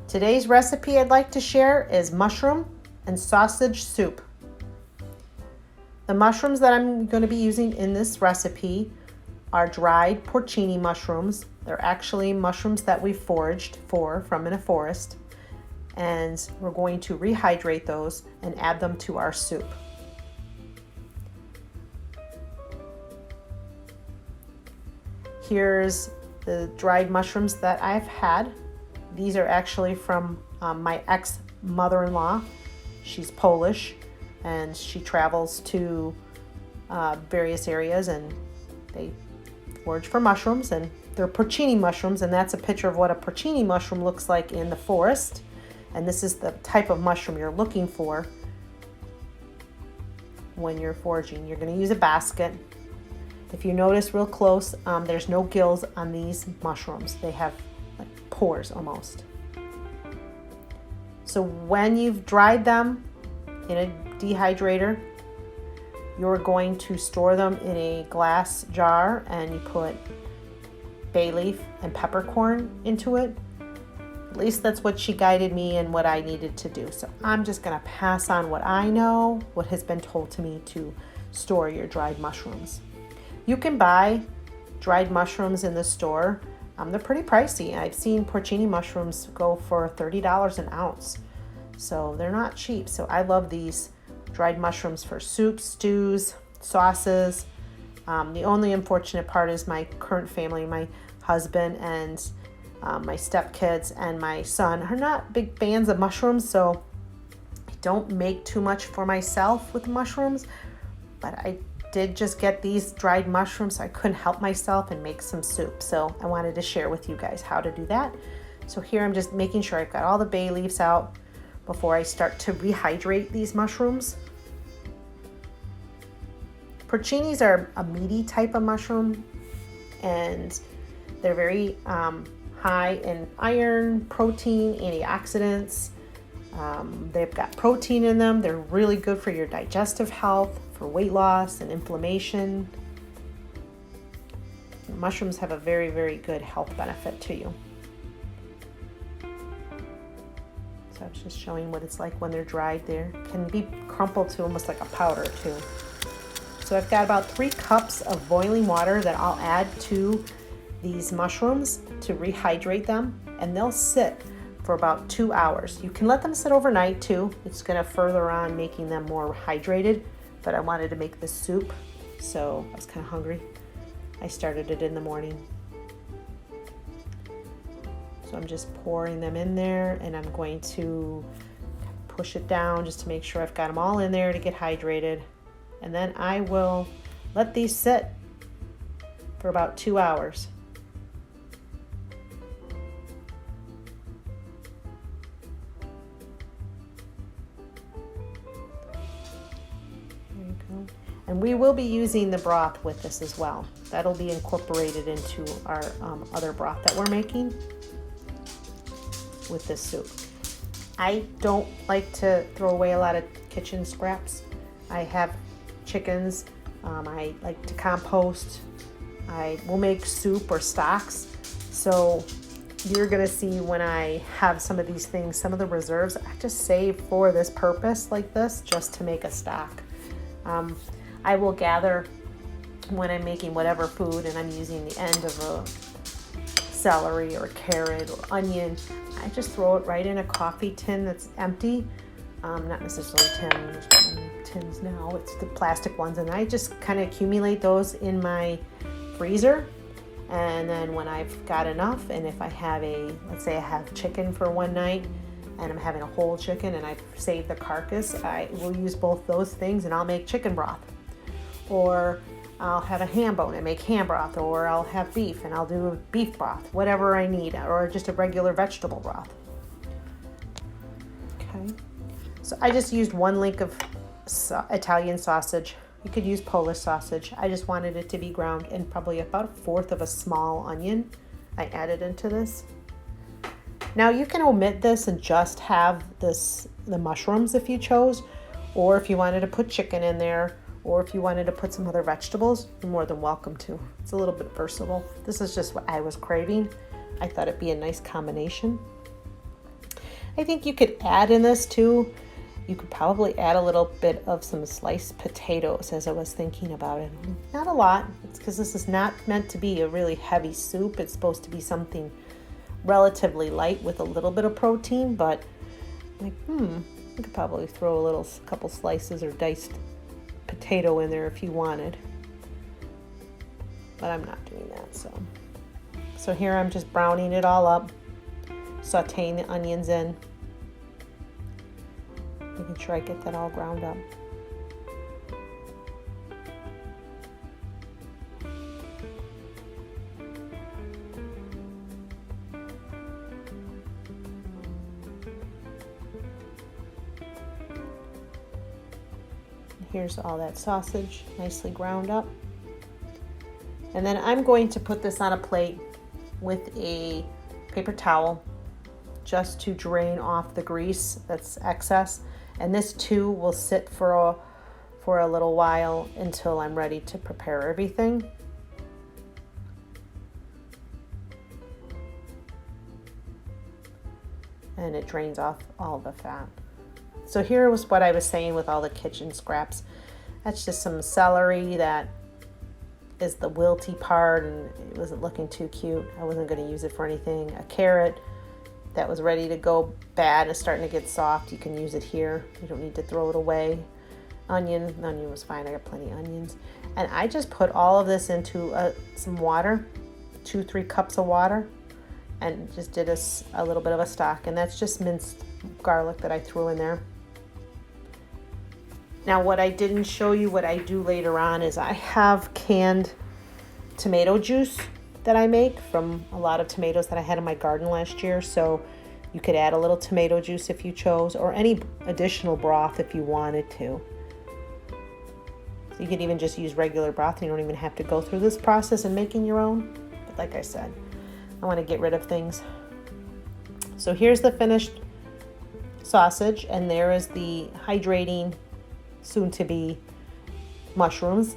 Today's recipe I'd like to share is mushroom and sausage soup. The mushrooms that I'm going to be using in this recipe are dried porcini mushrooms. They're actually mushrooms that we foraged from in a forest, and we're going to rehydrate those and add them to our soup. Here's the dried mushrooms that I've had. These are actually from my ex-mother-in-law. She's Polish and she travels to various areas and they forage for mushrooms, and they're porcini mushrooms, and that's a picture of what a porcini mushroom looks like in the forest. And this is the type of mushroom you're looking for when you're foraging. You're going to use a basket. If you notice real close, there's no gills on these mushrooms. They have like pores almost. So when you've dried them in a dehydrator, you're going to store them in a glass jar, and you put bay leaf and peppercorn into it. At least that's what she guided me and what I needed to do. So I'm just going to pass on what I know, what has been told to me to store your dried mushrooms. You can buy dried mushrooms in the store. They're pretty pricey. I've seen porcini mushrooms go for $30 an ounce. So they're not cheap. So I love these dried mushrooms for soups, stews, sauces. The only unfortunate part is my current family, my husband and my stepkids and my son are not big fans of mushrooms, so I don't make too much for myself with mushrooms, but I did just get these dried mushrooms, so I couldn't help myself and make some soup. So I wanted to share with you guys how to do that. So here I'm just making sure I've got all the bay leaves out before I start to rehydrate these mushrooms. Porcinis are a meaty type of mushroom, and they're very high in iron, protein, antioxidants. They've got protein in them. They're really good for your digestive health, for weight loss and inflammation. Mushrooms have a very, very good health benefit to you. So I was just showing what it's like when they're dried. They can be crumpled to almost like a powder too. So I've got about 3 cups of boiling water that I'll add to these mushrooms to rehydrate them, and they'll sit for about 2 hours. You can let them sit overnight too. It's going to further on making them more hydrated, but I wanted to make this soup, so I was kind of hungry. I started it in the morning. So I'm just pouring them in there, and I'm going to push it down just to make sure I've got them all in there to get hydrated. And then I will let these sit for about 2 hours. There you go. And we will be using the broth with this as well. That'll be incorporated into our other broth that we're making with this soup. I don't like to throw away a lot of kitchen scraps. I have chickens. I like to compost. I will make soup or stocks. So you're gonna see when I have some of these things, some of the reserves, I just save for this purpose like this, just to make a stock. I will gather when I'm making whatever food and I'm using the end of a celery or a carrot or onion. I just throw it right in a coffee tin that's empty. Not necessarily tins now, it's the plastic ones, and I just kind of accumulate those in my freezer. And then when I've got enough, and if I have let's say I have chicken for one night and I'm having a whole chicken and I've saved the carcass, I will use both those things and I'll make chicken broth. Or I'll have a ham bone and make ham broth, or I'll have beef and I'll do a beef broth, whatever I need, or just a regular vegetable broth. Okay. So I just used 1 link of Italian sausage. You could use Polish sausage. I just wanted it to be ground, and probably about 1/4 of a small onion I added into this. Now you can omit this and just have the mushrooms if you chose, or if you wanted to put chicken in there, or if you wanted to put some other vegetables, you're more than welcome to. It's a little bit versatile. This is just what I was craving. I thought it'd be a nice combination. I think you could add in this too. You could probably add a little bit of some sliced potatoes as I was thinking about it. Not a lot. It's because this is not meant to be a really heavy soup. It's supposed to be something relatively light with a little bit of protein, but like, you could probably throw a couple slices or diced potato in there if you wanted. But I'm not doing that, so here I'm just browning it all up, sauteing the onions in, making sure I get that all ground up. Here's all that sausage nicely ground up. And then I'm going to put this on a plate with a paper towel just to drain off the grease that's excess. And this too will sit for a little while until I'm ready to prepare everything. And it drains off all the fat. So here was what I was saying with all the kitchen scraps. That's just some celery that is the wilty part and it wasn't looking too cute. I wasn't going to use it for anything. A carrot that was ready to go bad and starting to get soft. You can use it here. You don't need to throw it away. Onion was fine. I got plenty of onions. And I just put all of this into some water, 2-3 cups of water, and just did a little bit of a stock. And that's just minced garlic that I threw in there. Now, what I didn't show you, what I do later on, is I have canned tomato juice that I make from a lot of tomatoes that I had in my garden last year. So you could add a little tomato juice if you chose, or any additional broth if you wanted to. So you could even just use regular broth. You don't even have to go through this process in making your own. But like I said, I want to get rid of things. So here's the finished sausage, and there is the hydrating soon-to-be mushrooms.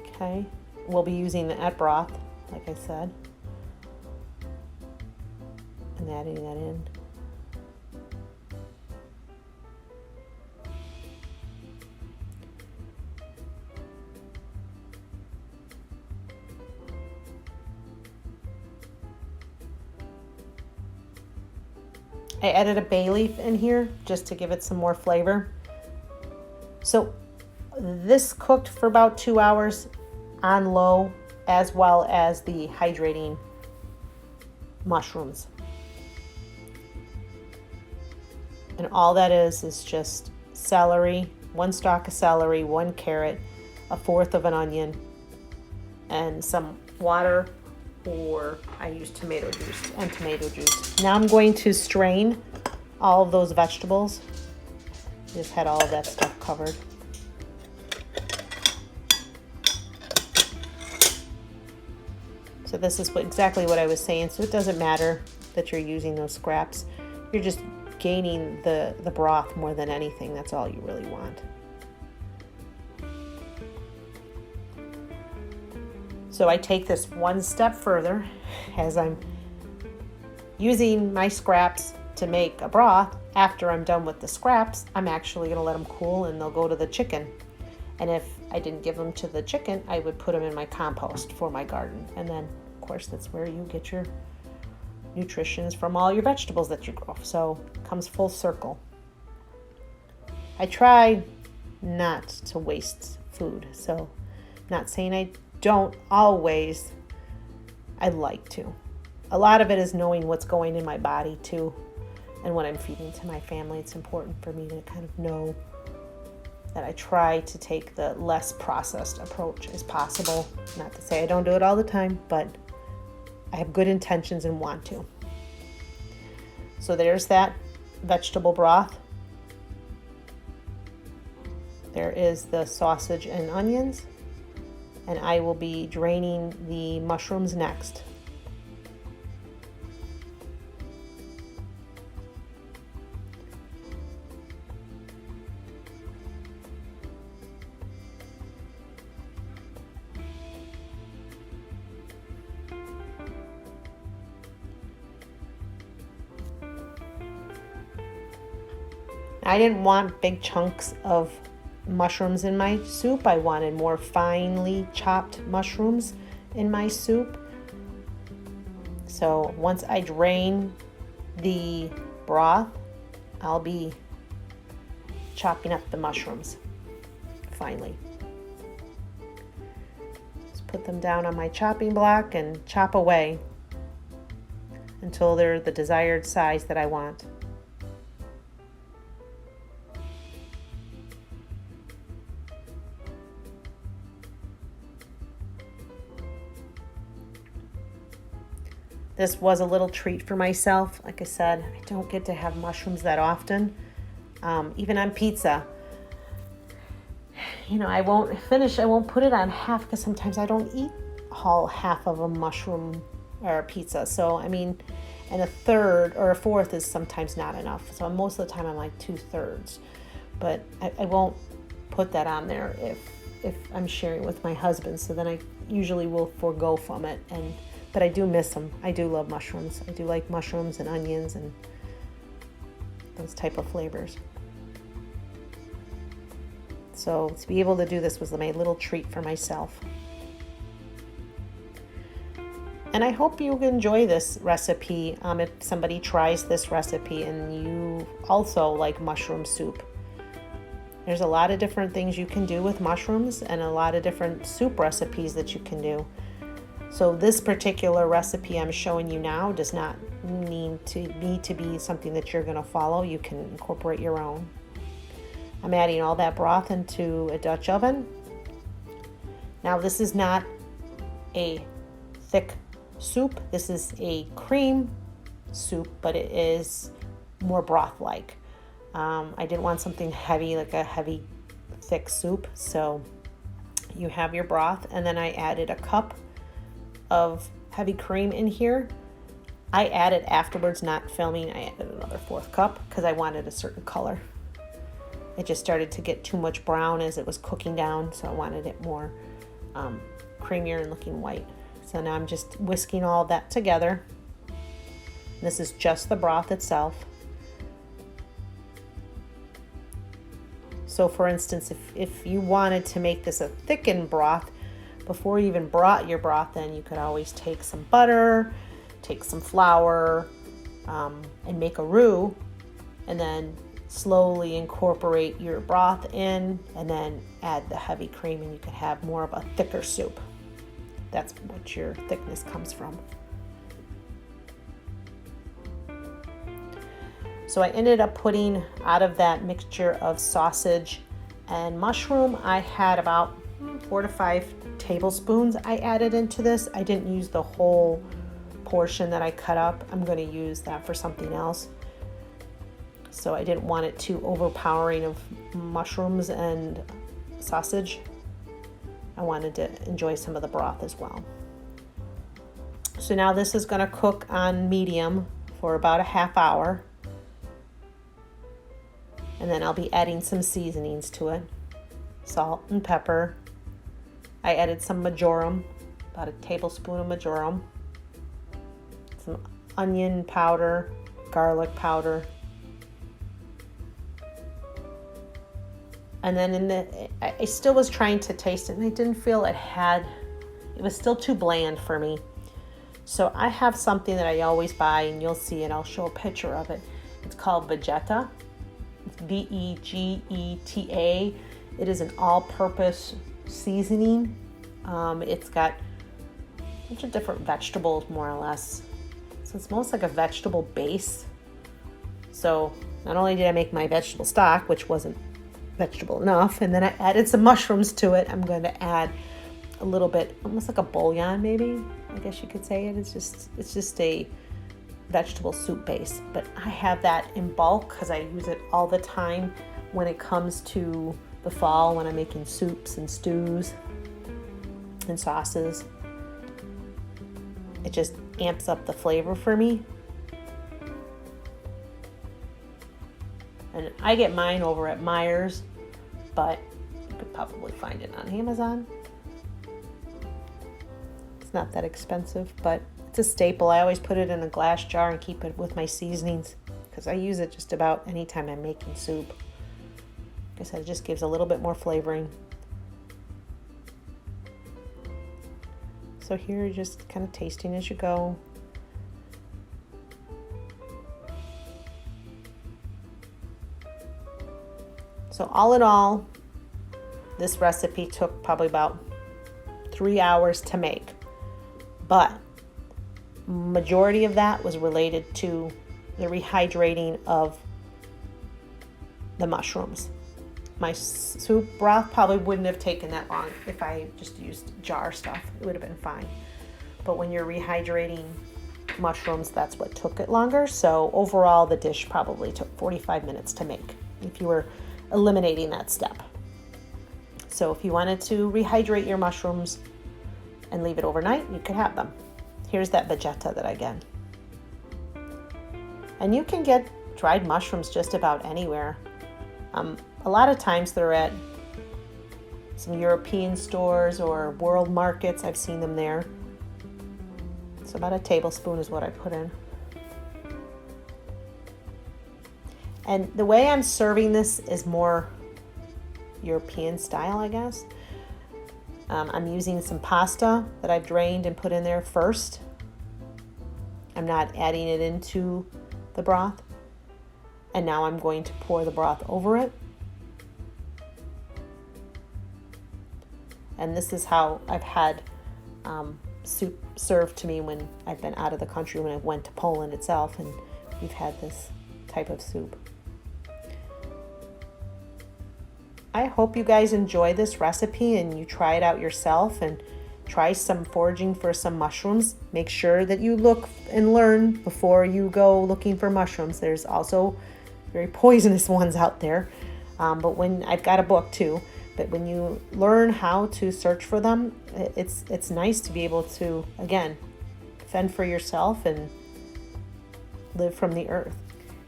Okay, we'll be using the broth, like I said, and adding that in. I added a bay leaf in here just to give it some more flavor. So this cooked for about 2 hours on low, as well as the hydrating mushrooms. And all that is just celery, 1 stalk of celery, 1 carrot, 1/4 of an onion, and some water, or I use tomato juice. Now I'm going to strain all of those vegetables. Just had all of that stuff covered. So this is exactly what I was saying. So it doesn't matter that you're using those scraps. You're just gaining the broth more than anything. That's all you really want. So I take this one step further. As I'm using my scraps to make a broth, after I'm done with the scraps, I'm actually going to let them cool and they'll go to the chicken. And if I didn't give them to the chicken, I would put them in my compost for my garden. And then, of course, that's where you get your nutrition from all your vegetables that you grow. So it comes full circle. I try not to waste food. So not saying I don't always. I like to. A lot of it is knowing what's going in my body too, and what I'm feeding to my family. It's important for me to kind of know that I try to take the less processed approach as possible. Not to say I don't do it all the time, but I have good intentions and want to. So there's that vegetable broth. There is the sausage and onions. And I will be draining the mushrooms next. I didn't want big chunks of mushrooms in my soup. I wanted more finely chopped mushrooms in my soup. So once I drain the broth, I'll be chopping up the mushrooms finely. Just put them down on my chopping block and chop away until they're the desired size that I want. This was a little treat for myself. Like I said, I don't get to have mushrooms that often, even on pizza. You know, I won't put it on half because sometimes I don't eat all half of a mushroom or a pizza. So, I mean, and a third or a fourth is sometimes not enough. So most of the time I'm like 2/3. But I won't put that on there if I'm sharing with my husband. So then I usually will forego from it. But I do miss them. I do love mushrooms. I do like mushrooms and onions and those type of flavors. So to be able to do this was my little treat for myself. And I hope you enjoy this recipe if somebody tries this recipe and you also like mushroom soup. There's a lot of different things you can do with mushrooms and a lot of different soup recipes that you can do. So this particular recipe I'm showing you now does not need to be something that you're going to follow. You can incorporate your own. I'm adding all that broth into a Dutch oven. Now this is not a thick soup. This is a cream soup, but it is more broth-like. I didn't want something heavy, like a heavy, thick soup. So you have your broth, and then I added a cup of heavy cream in here. I added afterwards, not filming, I added another 1/4 cup because I wanted a certain color. It just started to get too much brown as it was cooking down, so I wanted it more creamier and looking white. So now I'm just whisking all that together. This is just the broth itself. So for instance, if you wanted to make this a thickened broth, before you even brought your broth in, you could always take some butter, take some flour, and make a roux, and then slowly incorporate your broth in, and then add the heavy cream, and you could have more of a thicker soup. That's what your thickness comes from. So I ended up putting out of that mixture of sausage and mushroom, I had about 4 to 5 tablespoons I added into this. I didn't use the whole portion that I cut up. I'm going to use that for something else. So I didn't want it too overpowering of mushrooms and sausage. I wanted to enjoy some of the broth as well. So now this is going to cook on medium for about a half hour. And then I'll be adding some seasonings to it. Salt and pepper. I added some marjoram, about a tablespoon of marjoram. Some onion powder, garlic powder. And then I still was trying to taste it, and I didn't feel it was still too bland for me. So I have something that I always buy, and you'll see it, I'll show a picture of it. It's called Vegeta. It's Vegeta. It is an all-purpose seasoning. It's got a bunch of different vegetables, more or less. So it's almost like a vegetable base. So not only did I make my vegetable stock, which wasn't vegetable enough, and then I added some mushrooms to it. I'm going to add a little bit, almost like a bouillon, maybe, I guess you could say it. It's just a vegetable soup base, but I have that in bulk because I use it all the time when it comes to the fall, when I'm making soups and stews and sauces. It just amps up the flavor for me. And I get mine over at Meijer's, but you could probably find it on Amazon. It's not that expensive, but it's a staple. I always put it in a glass jar and keep it with my seasonings because I use it just about anytime I'm making soup. Like I said, it just gives a little bit more flavoring. So here you're just kind of tasting as you go. So all in all, this recipe took probably about 3 hours to make, but majority of that was related to the rehydrating of the mushrooms. My soup broth probably wouldn't have taken that long if I just used jar stuff. It would have been fine. But when you're rehydrating mushrooms, that's what took it longer. So overall, the dish probably took 45 minutes to make if you were eliminating that step. So if you wanted to rehydrate your mushrooms and leave it overnight, you could have them. Here's that vegeta that I get. And you can get dried mushrooms just about anywhere. A lot of times they're at some European stores or world markets. I've seen them there. So about a tablespoon is what I put in. And the way I'm serving this is more European style, I guess. I'm using some pasta that I've drained and put in there first. I'm not adding it into the broth. And now I'm going to pour the broth over it. And this is how I've had soup served to me when I've been out of the country, when I went to Poland itself, and we've had this type of soup. I hope you guys enjoy this recipe and you try it out yourself and try some foraging for some mushrooms. Make sure that you look and learn before you go looking for mushrooms. There's also very poisonous ones out there. But when I've got a book too, but when you learn how to search for them, it's nice to be able to, again, fend for yourself and live from the earth.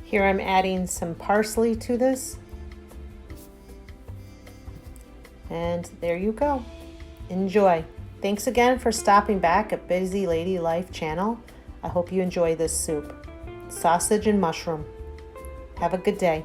Here I'm adding some parsley to this. And there you go. Enjoy. Thanks again for stopping back at Busy Lady Life channel. I hope you enjoy this soup. Sausage and mushroom. Have a good day.